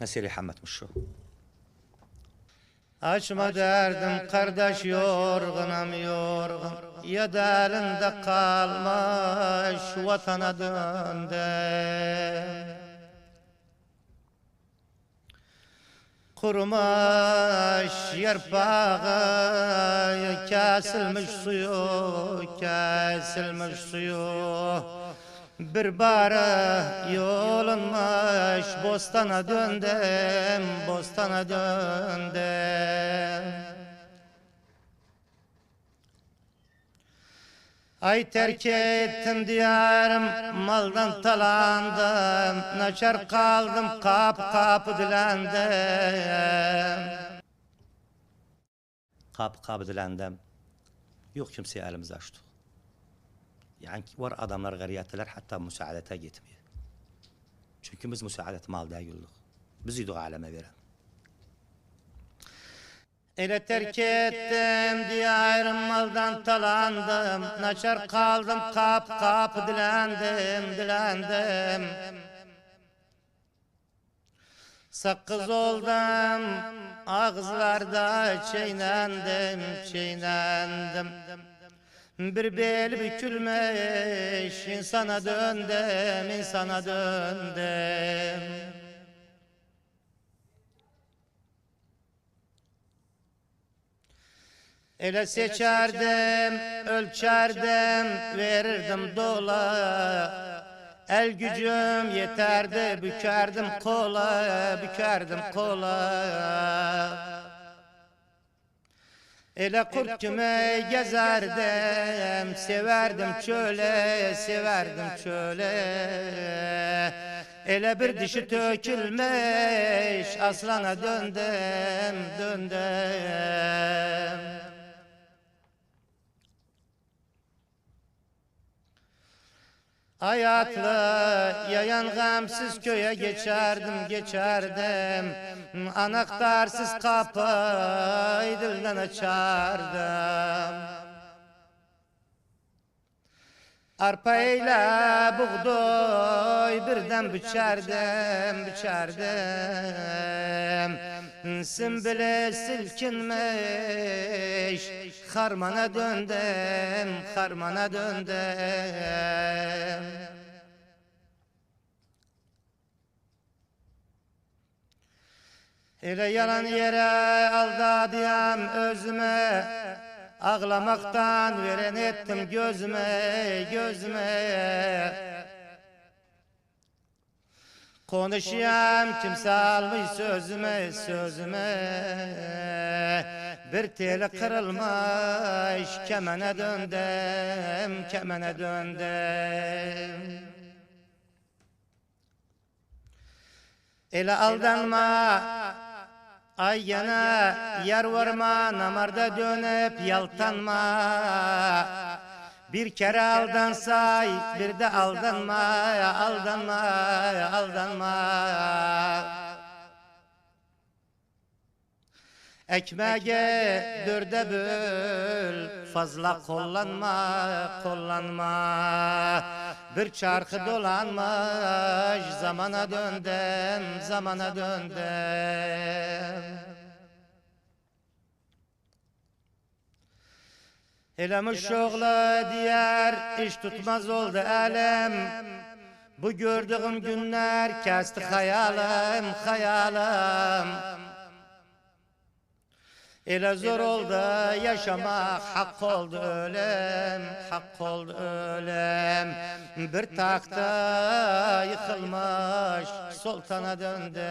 Nasihat Hammetmiş şu. Açma derdim kardeş yorgunam yorgun. Ya derinde kalmış vatana döndüm. Kurumuş yarpağı kesilmiş suyu, kesilmiş suyu. Bir bara yolunmuş bostana döndüm, bostana döndüm. Ay terk ettim diyarım, maldan talandım, naçar kaldım, kapı dilendim. Kapı dilendim. Yok kimseye elimizi açtık. Yani var adamlar gariyetler hatta müsaadete gitmiyor. Çünkü biz müsaadet mal değildik. Biz idik aleme veren. Ele terk ettim diyarım, maldan talandım, naçar kaldım, kapı dilendim. Sakız oldum, ağızlarda çiğnendim. Bir bel bükülmüş insana döndüm. Ele seçerdim, ölçerdim, verirdim dola. El gücüm yeterdi, bükerdim kola. Ele kurt küme gezerdim, severdim çöle. Ele bir dişi tökülmüş, aslana döndüm. Hayatlı yayan gamsız köye geçerdim. Anahtarsız kapıyı dilden açardım. Arpa ile buğday birden biçerdim. Sümbüle silkinmiş, harmana döndüm. Ele yalan yere aldadıyam özüme, ağlamaktan veren ettim gözüme. Konuşayım kimse almış sözüme. Bir teli kırılmış, kemene döndüm. Ele aldanma, ay yana yar varma, namarda dönüp yaltanma. Bir kere aldansay, bir de aldanma. Ekmeğe dörde böl, fazla kullanma. Bir çarkı dolanmış, zamana döndüm. Elemiş oğla diğer iş tutmaz oldu elem. Bu gördüğüm günler kesti hayalim. Ele zor oldu yaşamak, hak oldu ölüm. Bir takta yıkılmış sultana döndüm.